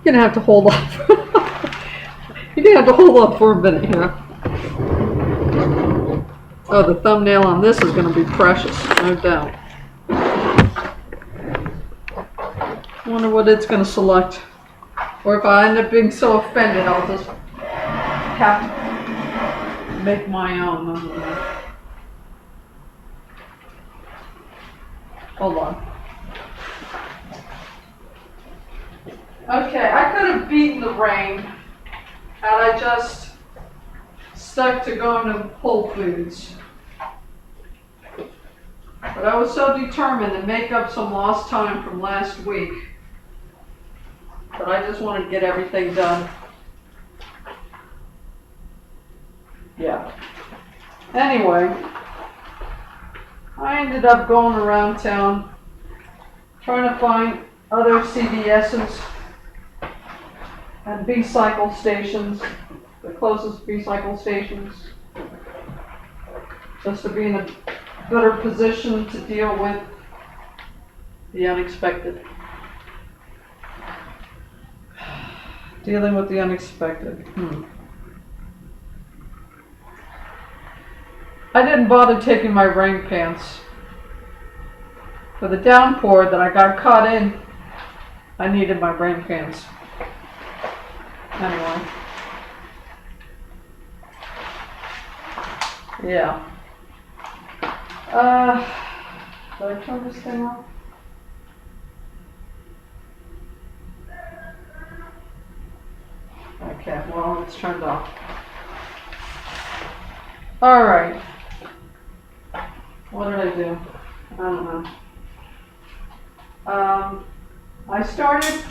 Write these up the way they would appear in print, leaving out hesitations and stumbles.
You're gonna have to hold off. You're gonna have to hold off for a minute here. Oh, the thumbnail on this is gonna be precious, no doubt. I wonder what it's gonna select. Or if I end up being so offended, I'll just have to make my own. Hold on. Okay, I could have beaten the rain had I just stuck to going to Whole Foods. But I was so determined to make up some lost time from last week that I just wanted to get everything done. Yeah. Anyway, I ended up going around town trying to find other CVS's and B-cycle stations, the closest B-cycle stations, just to be in a better position to deal with the unexpected. Dealing with the unexpected. I didn't bother taking my rain pants. For the downpour that I got caught in, I needed my rain pants. Anyway. Yeah. Did I turn this thing off? Okay, well, it's turned off. Alright. What did I do? I don't know. I started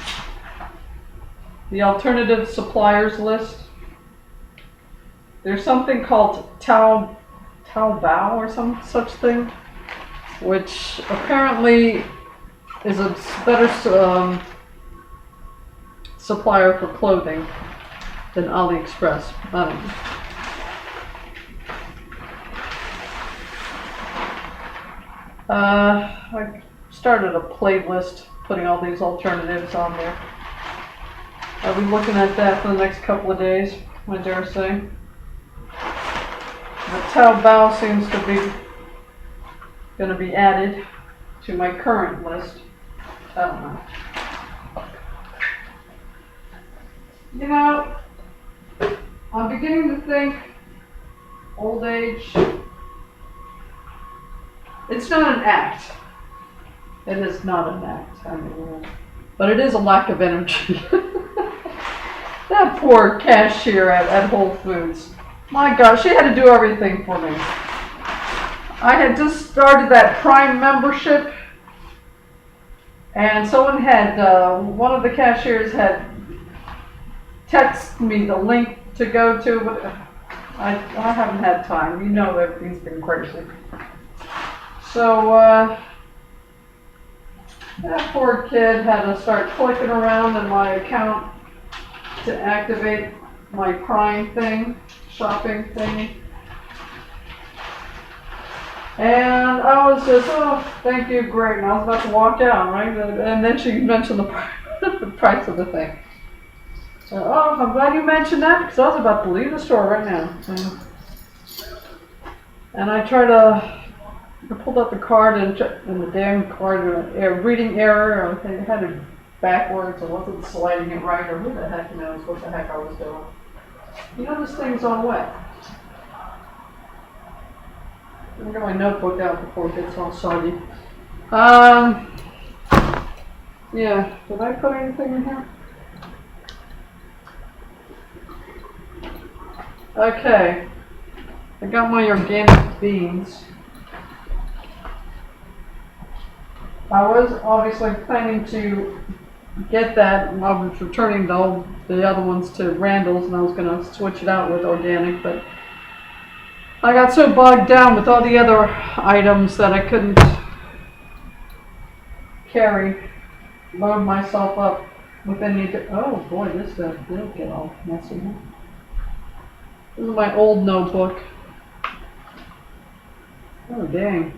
the alternative suppliers list. There's something called Taobao or some such thing, which apparently is a better supplier for clothing than AliExpress. I don't know. I started a playlist putting all these alternatives on there. I'll be looking at that for the next couple of days, I dare say. The Taobao seems to be going to be added to my current list. I don't know. You know, I'm beginning to think old age, it's not an act. It is not an act, I mean, but it is a lack of energy. That poor cashier at Whole Foods. My gosh, she had to do everything for me. I had just started that Prime membership, and someone had, one of the cashiers had texted me the link to go to, but I haven't had time. You know, everything's been crazy. So, that poor kid had to start clicking around in my account to activate my Prime thing, shopping thing. And I was just, oh, thank you, great. And I was about to walk out, right? And then she mentioned the price of the thing. So, oh, I'm glad you mentioned that, because I was about to leave the store right now. And I pulled up the card and the damn card, reading error, I had it backwards, I wasn't sliding it right, or who the heck knows what the heck I was doing. You know, this thing's on wet. Let me get my notebook out before it gets all soggy. Yeah, did I put anything in here? Okay, I got my organic beans. I was obviously planning to get that. I was returning the other ones to Randall's, and I was going to switch it out with organic, but I got so bogged down with all the other items that I couldn't load myself up with any. Oh boy, this did get all messy. Huh? This is my old notebook. Oh dang.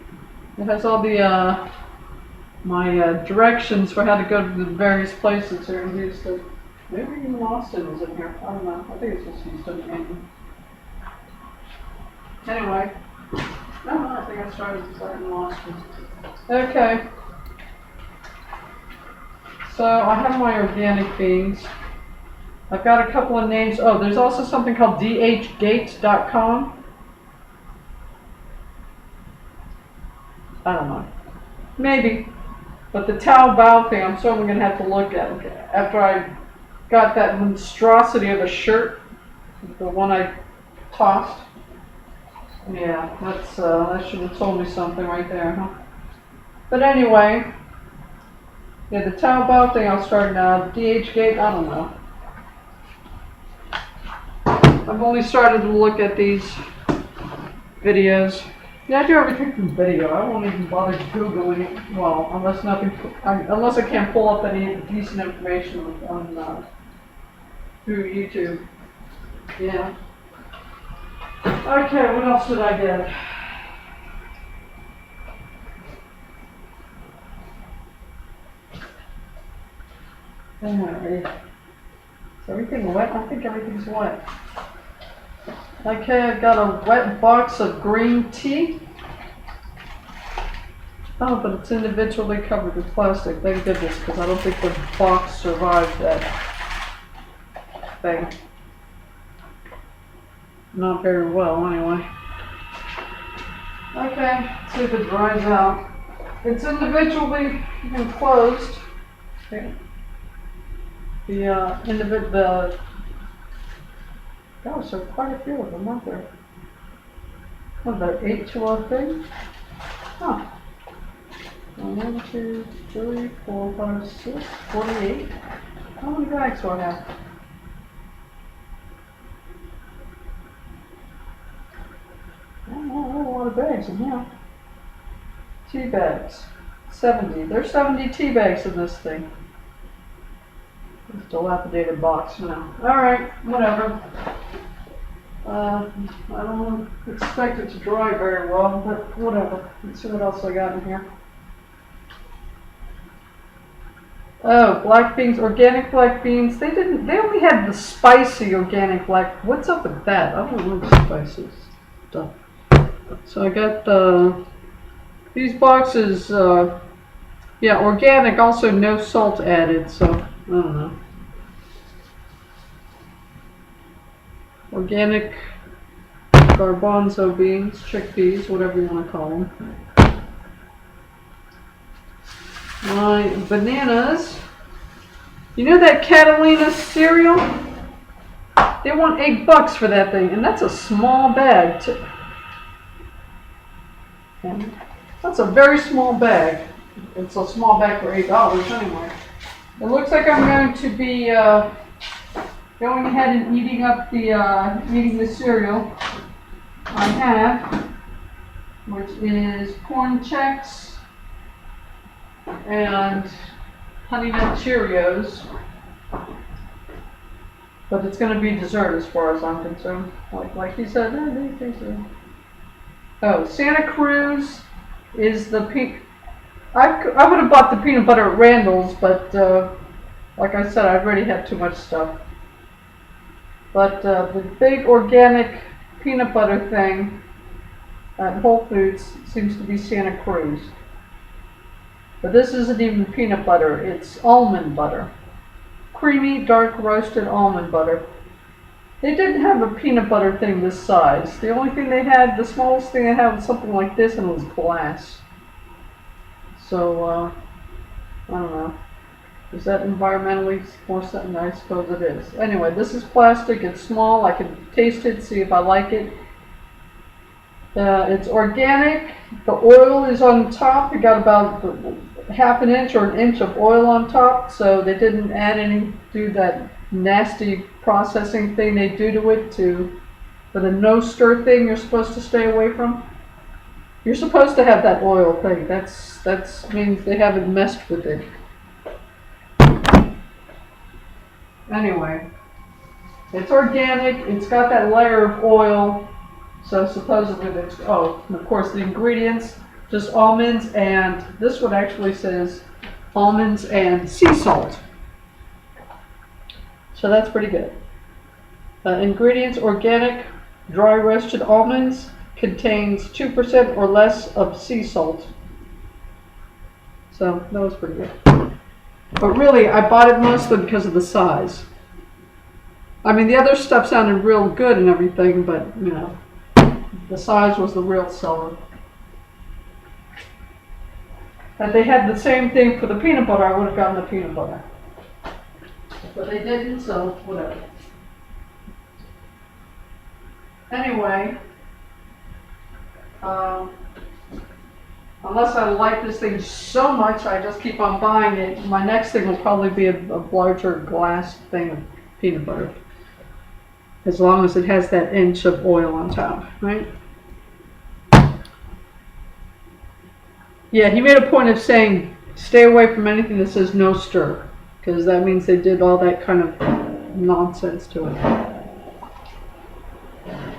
It has all the my directions for how to go to the various places here in Houston. Maybe even Austin is in here. I don't know. I think it's just Houston. Maybe. Anyway, no, I think I started in Austin. Okay. So I have my organic beans. I've got a couple of names. Oh, there's also something called dhgate.com. I don't know. Maybe. But the Taobao thing, I'm certainly going to have to look at after I got that monstrosity of a shirt, the one I tossed. Yeah, that should have told me something right there, huh? But anyway, yeah, the Taobao thing I'll start now. DHgate, I don't know. I've only started to look at these videos. Yeah, I do everything from video. I won't even bother Googling it. Well, unless I can't pull up any decent information on through YouTube. Yeah. Okay, what else did I get? Is everything wet? I think everything's wet. Okay, I've got a wet box of green tea. Oh, but it's individually covered with plastic. Thank goodness, because I don't think the box survived that thing. Not very well, anyway. Okay, let's see if it dries out. It's individually enclosed. Okay. Gosh, there are quite a few of them, aren't there? What, about 8 to a thing? Huh. 1, 2, 3, 4, 5, 6, 48. How many bags do I have? I don't know, I have a lot of bags in here. Tea bags. 70. There's 70 tea bags in this thing. It's a dilapidated box, you know. Alright, whatever. I don't expect it to dry very well, but whatever. Let's see what else I got in here. Oh, black beans, organic black beans. They only had the spicy organic black. What's up with that? I don't know the spicy stuff. So I got these boxes, yeah, organic, also no salt added, so I don't know. Organic garbanzo beans, chickpeas, whatever you want to call them. My bananas. You know that Catalina cereal? They want $8 for that thing, and that's a small bag too. And that's a very small bag. It's a small bag for $8 anyway. It looks like I'm going to be going ahead and eating the cereal I have, which is Corn Chex and Honey Nut Cheerios. But it's going to be dessert as far as I'm concerned. Like he said, these things are... Oh, Santa Cruz is the pink. I would have bought the peanut butter at Randall's, but like I said, I've already had too much stuff. But the big organic peanut butter thing at Whole Foods seems to be Santa Cruz. But this isn't even peanut butter, it's almond butter. Creamy, dark roasted almond butter. They didn't have a peanut butter thing this size. The only thing they had, the smallest thing they had was something like this, and it was glass. So, I don't know. Is that environmentally more something? I suppose it is. Anyway, this is plastic. It's small. I can taste it, see if I like it. It's organic. The oil is on top. You got about half an inch or an inch of oil on top, so they didn't do that nasty processing thing they do to it for the no stir thing you're supposed to stay away from. You're supposed to have that oil thing. That means they haven't messed with it. Anyway, it's organic. It's got that layer of oil. So supposedly, and of course the ingredients, just almonds, and this one actually says almonds and sea salt. So that's pretty good. Ingredients: organic dry roasted almonds, contains 2% or less of sea salt. So that was pretty good. But really, I bought it mostly because of the size. I mean, the other stuff sounded real good and everything, but, you know, the size was the real seller. And they had the same thing for the peanut butter. I would have gotten the peanut butter. But they didn't, so whatever. Anyway, unless I like this thing so much, I just keep on buying it. My next thing will probably be a larger glass thing of peanut butter. As long as it has that inch of oil on top, right? Yeah, he made a point of saying, stay away from anything that says no stir, because that means they did all that kind of nonsense to it.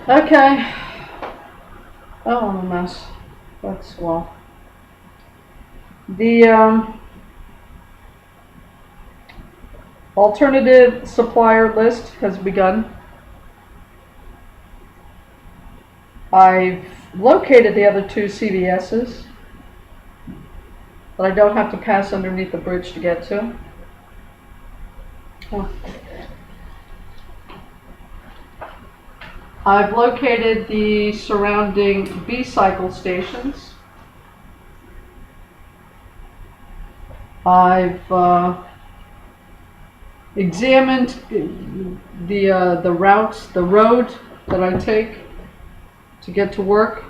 Okay. Oh, I'm a mess. That's, well. The alternative supplier list has begun. I've located the other two CVS's, but I don't have to pass underneath the bridge to get to. Oh. I've located the surrounding B-cycle stations. I've examined the routes, the road that I take to get to work,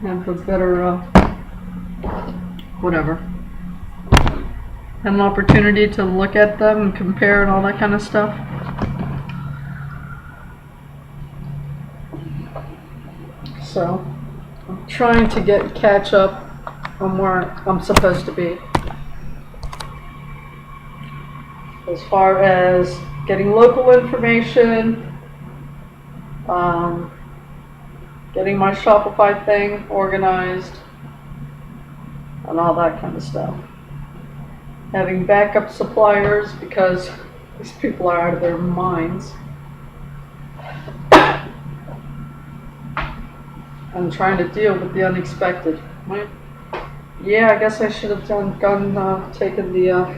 have a better whatever. Had an opportunity to look at them and compare and all that kind of stuff. So I'm trying to catch up on where I'm supposed to be. As far as getting local information, getting my Shopify thing organized, and all that kind of stuff. Having backup suppliers because these people are out of their minds. And trying to deal with the unexpected. Right? Yeah, I guess I should have taken the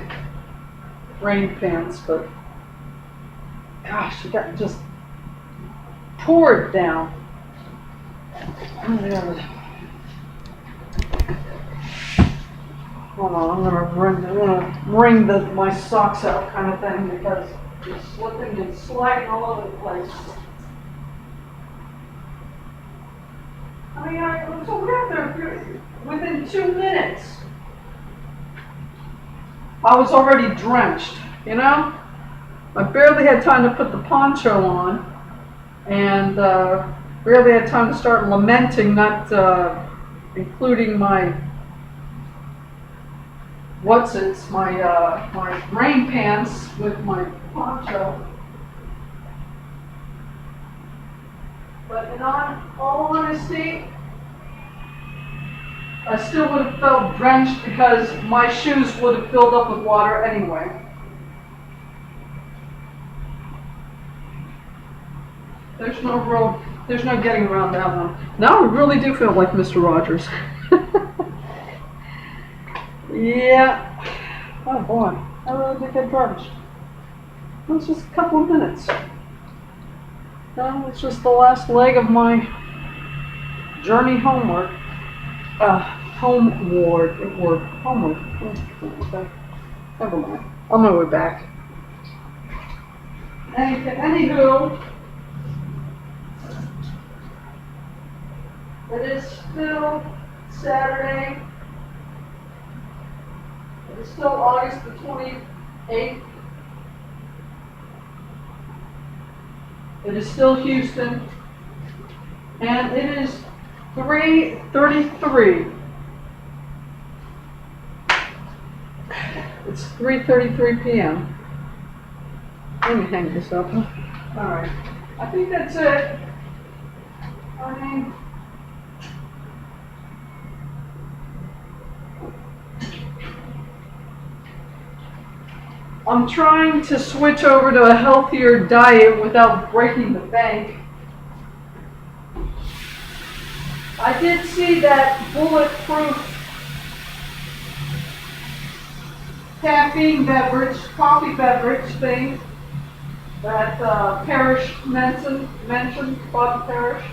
rain pants, but gosh, it got just poured down. Hold on, I'm gonna wring my socks out kind of thing because it's slipping and sliding all over the place. I mean, so we got there within 2 minutes. I was already drenched, you know? I barely had time to put the poncho on, and barely had time to start lamenting, not including my my rain pants with my poncho. But in all honesty, I still would have felt drenched because my shoes would have filled up with water anyway. There's no getting around that one. Now I really do feel like Mr. Rogers. Yeah. Oh boy, I really did get drenched. It was just a couple of minutes. It's just the last leg of my journey homeward. Homeward. Never mind. On my way back. Anywho, it is still Saturday. It is still August the 28th. It is still Houston. And it is 3:33. It's 3:33 p.m. Let me hang this up. Alright. I think that's it. I mean, I'm trying to switch over to a healthier diet without breaking the bank. I did see that bulletproof caffeine beverage, coffee beverage thing that Parrish mentioned, Bob Parrish.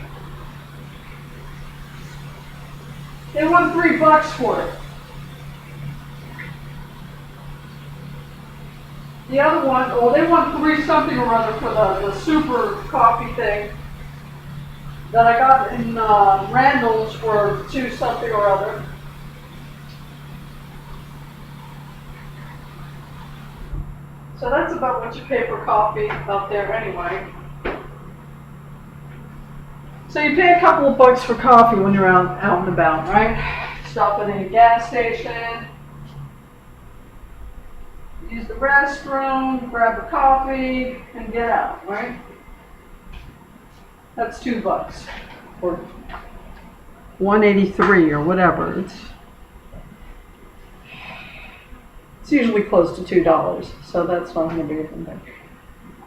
They want $3 for it. The other one, well, they want 3 something or other for the super coffee thing that I got in Randall's for 2 something or other. So that's about what you pay for coffee out there anyway. So you pay a couple of bucks for coffee when you're out and about, right? Stop at a gas station, use the restroom, grab a coffee, and get out, right? That's $2 or $1.83 or whatever. It's usually close to $2, so that's not going to be a thing.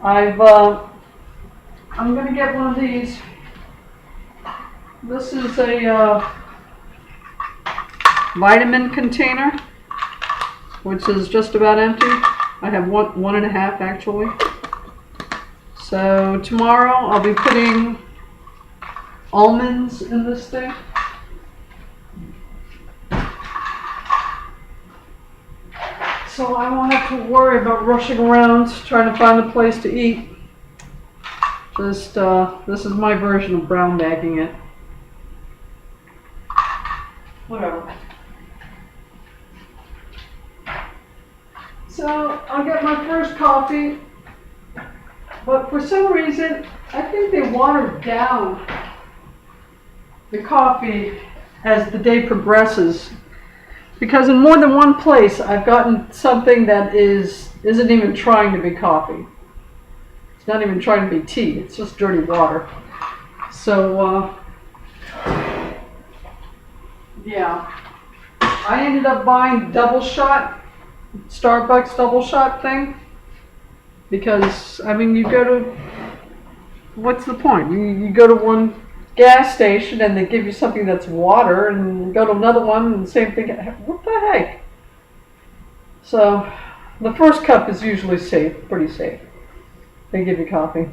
I'm going to get one of these. This is a vitamin container, which is just about empty. I have one and a half actually. So tomorrow I'll be putting almonds in this thing. So I won't have to worry about rushing around trying to find a place to eat. Just, this is my version of brown bagging it. Whatever. So I'll get my first coffee, but for some reason I think they watered down the coffee as the day progresses. Because in more than one place, I've gotten something that isn't even trying to be coffee. It's not even trying to be tea. It's just dirty water. So, yeah. I ended up buying double shot, Starbucks double shot thing. Because, I mean, you go to, what's the point? You go to one gas station and they give you something that's water, and you go to another one and the same thing. What the heck? So the first cup is usually safe, pretty safe. They give you coffee.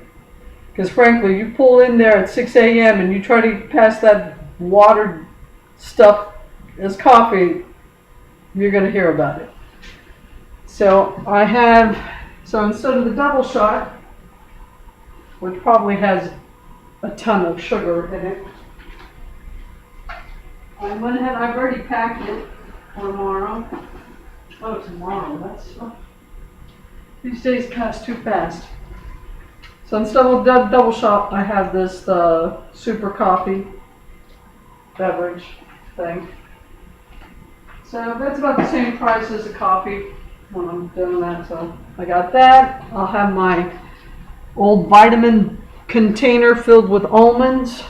Because frankly, you pull in there at 6 a.m. and you try to pass that watered stuff as coffee, you're going to hear about it. So instead of the double shot, which probably has a ton of sugar in it, I went ahead, I've already packed it for tomorrow. Oh, tomorrow, these days pass too fast. So instead of double shot, I have this super coffee beverage thing. So that's about the same price as a coffee when I'm doing that. So I got that. I'll have my old vitamin container filled with almonds,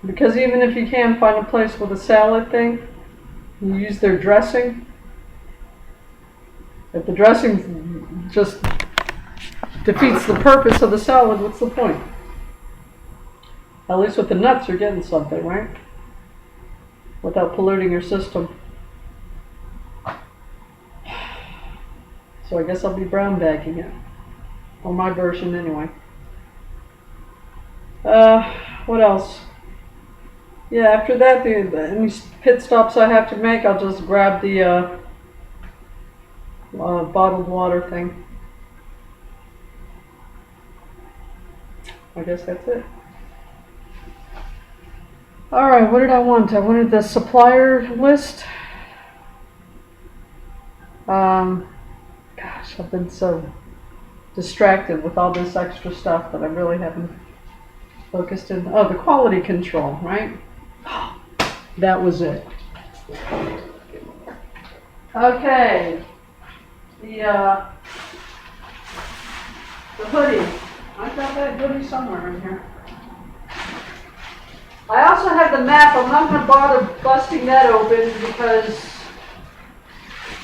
because even if you can't find a place with a salad thing, you use their dressing. If the dressing just defeats the purpose of the salad, what's the point? At least with the nuts you're getting something, right? Without polluting your system. So I guess I'll be brown bagging it. Or my version anyway. What else? Yeah, after that, any pit stops I have to make, I'll just grab the bottled water thing. I guess that's it. Alright, what did I want? I wanted the supplier list. Gosh, I've been so distracted with all this extra stuff that I really haven't focused in. Oh, the quality control, right? That was it. Okay. The hoodie. I've got that hoodie somewhere in here. I also have the map. I'm not going to bother busting that open because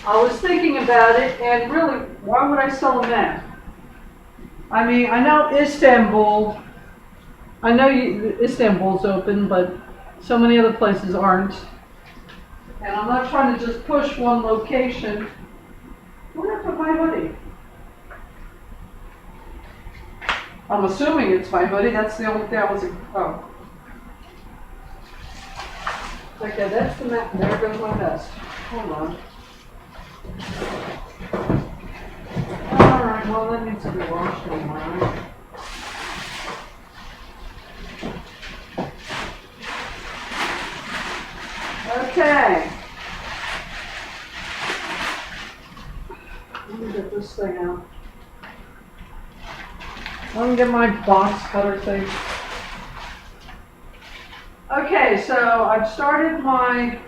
I was thinking about it, and really, why would I sell a map? I mean, I know Istanbul, Istanbul's open, but so many other places aren't. And I'm not trying to just push one location. Where did I put my hoodie? I'm assuming it's my hoodie. That's the only thing I was. Oh. Okay, that's the map. There goes my vest. Hold on. Alright, well, that needs to be washed tomorrow. Okay. Let me get this thing out. Let me get my box cutter thing. Okay, so I've started my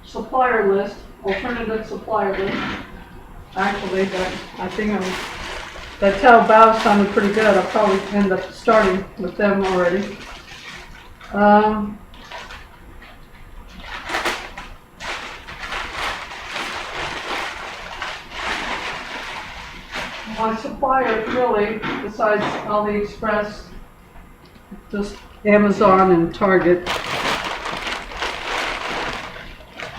supplier list, alternative supplier list. Actually, I think that Taobao sounded pretty good. I'll probably end up starting with them already. My suppliers really, besides AliExpress, just Amazon and Target.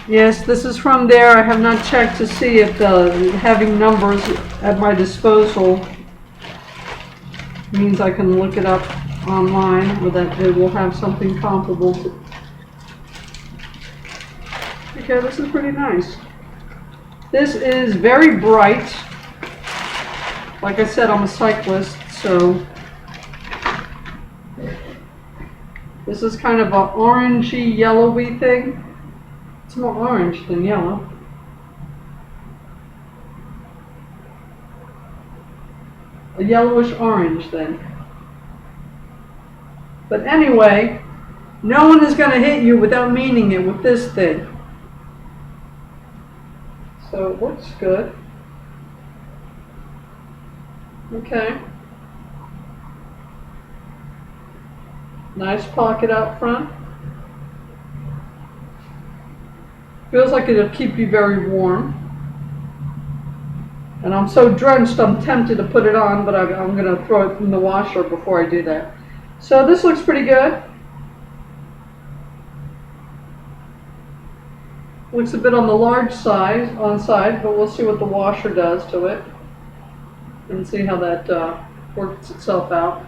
Yes, this is from there. I have not checked to see if having numbers at my disposal means I can look it up online, or that it will have something comparable to. Okay, this is pretty nice. This is very bright. Like I said, I'm a cyclist, so this is kind of an orangey, yellowy thing. It's more orange than yellow. A yellowish orange then. But anyway, no one is going to hit you without meaning it with this thing. So it looks good. Okay. Nice pocket out front. Feels like it'll keep you very warm. And I'm so drenched, I'm tempted to put it on, but I'm going to throw it in the washer before I do that. So this looks pretty good. Looks a bit on the large side, but we'll see what the washer does to it. And see how that works itself out.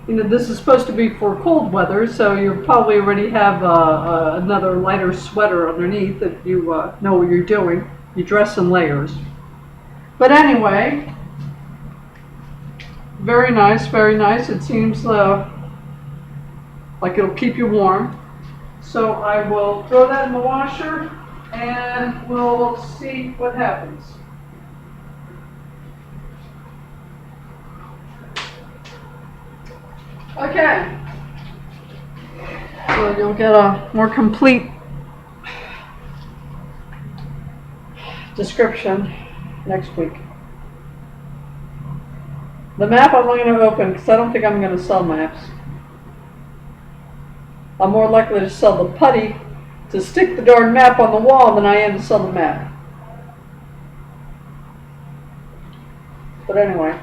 You know, this is supposed to be for cold weather, so you probably already have another lighter sweater underneath if you know what you're doing. You dress in layers. But anyway, very nice, very nice. It seems like it'll keep you warm. So I will throw that in the washer and we'll see what happens. Okay, so you'll get a more complete description next week. The map I'm not going to open because I don't think I'm going to sell maps. I'm more likely to sell the putty to stick the darn map on the wall than I am to sell the map. But anyway.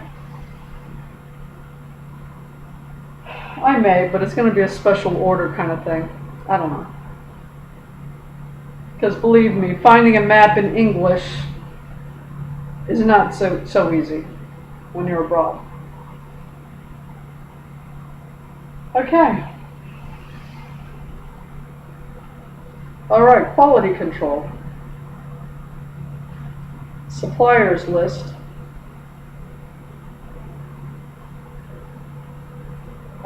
I may, but it's going to be a special order kind of thing. I don't know. Because believe me, finding a map in English is not so easy when you're abroad. Okay. Alright, quality control. Suppliers list.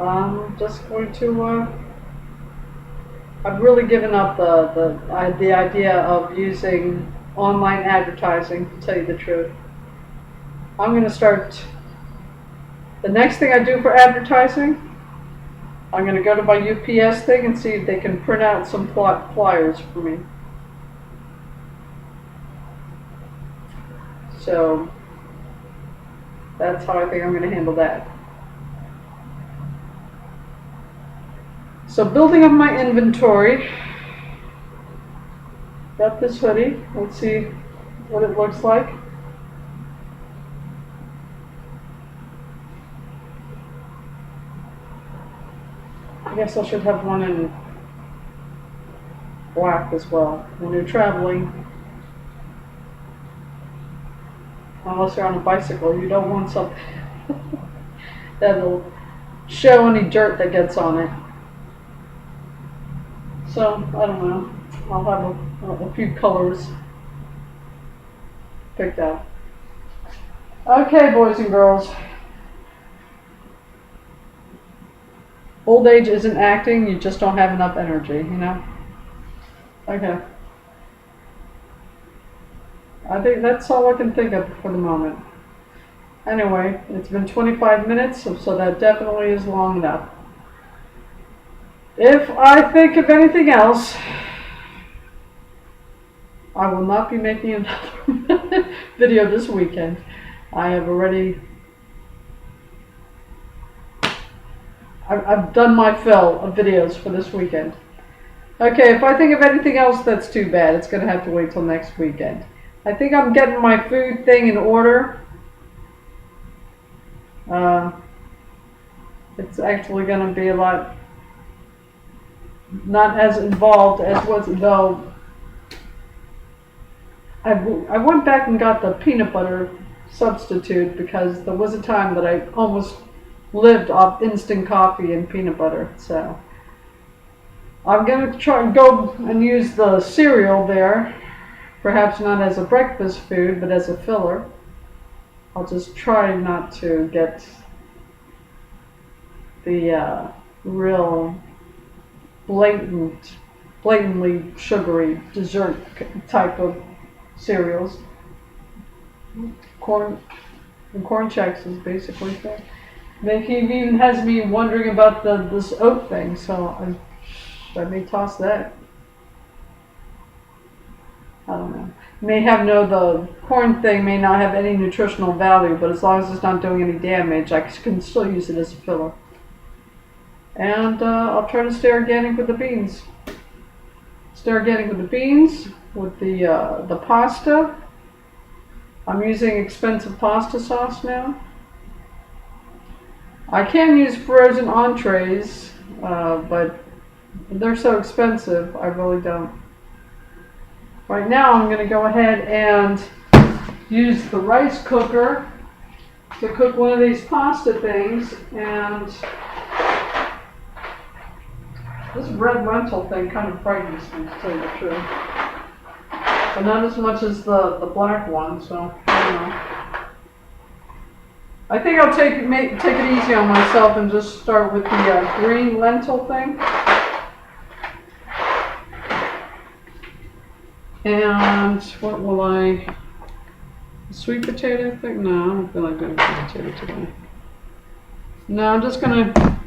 I'm just going to, I've really given up the idea of using online advertising, to tell you the truth. I'm going to start, the next thing I do for advertising, I'm going to go to my UPS thing and see if they can print out some flyers for me. So, that's how I think I'm going to handle that. So building up my inventory, got this hoodie. Let's see what it looks like. I guess I should have one in black as well. When you're traveling, unless you're on a bicycle, you don't want something that'll show any dirt that gets on it. So, I don't know. I'll have a few colors picked out. Okay, boys and girls. Old age isn't acting, you just don't have enough energy, you know? Okay. I think that's all I can think of for the moment. Anyway, it's been 25 minutes, so that definitely is long enough. If I think of anything else, I will not be making another video this weekend. I have already... I've done my fill of videos for this weekend. Okay, if I think of anything else that's too bad, it's going to have to wait till next weekend. I think I'm getting my food thing in order. It's actually going to be a lot not as involved as was, though I went back and got the peanut butter substitute because there was a time that I almost lived off instant coffee and peanut butter. So I'm going to try and go and use the cereal there, perhaps not as a breakfast food, but as a filler. I'll just try not to get the real blatantly sugary dessert type of cereals. Corn Chex is basically that. He even has me wondering about this oat thing, so I may toss that. I don't know. The corn thing may not have any nutritional value, but as long as it's not doing any damage, I can still use it as a filler. And I'll try to stay organic with the beans. Stay organic with the beans, with the pasta. I'm using expensive pasta sauce now. I can use frozen entrees, but they're so expensive, I really don't. Right now I'm going to go ahead and use the rice cooker to cook one of these pasta things, and this red lentil thing kind of frightens me, to tell you the truth. But not as much as the black one, so I don't know. I think I'll take it easy on myself and just start with the green lentil thing. And what will I... Sweet potato thing? No, I don't feel like doing sweet potato today. No, I'm just going to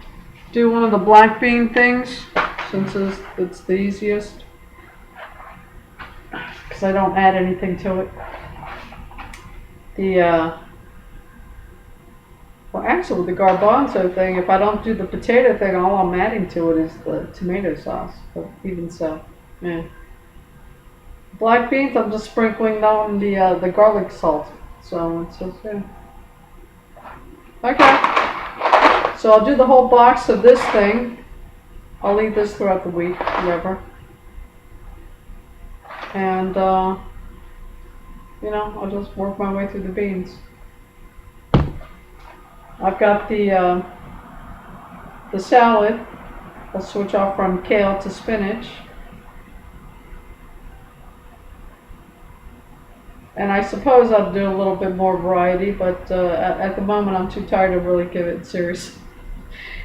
do one of the black bean things, since it's the easiest. Because I don't add anything to it. Well, actually, the garbanzo thing, if I don't do the potato thing, all I'm adding to it is the tomato sauce. But even so, yeah. Black beans, I'm just sprinkling down the garlic salt. So it's just, yeah. Okay. So I'll do the whole box of this thing. I'll eat this throughout the week, whatever. And, I'll just work my way through the beans. I've got the salad. I'll switch off from kale to spinach. And I suppose I'll do a little bit more variety, but at the moment I'm too tired to really give it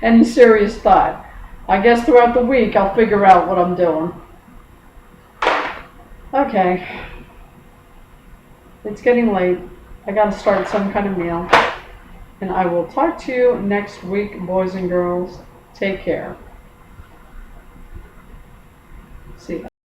any serious thought. I guess throughout the week I'll figure out what I'm doing. Okay. It's getting late. I gotta start some kind of meal. And I will talk to you next week, boys and girls. Take care.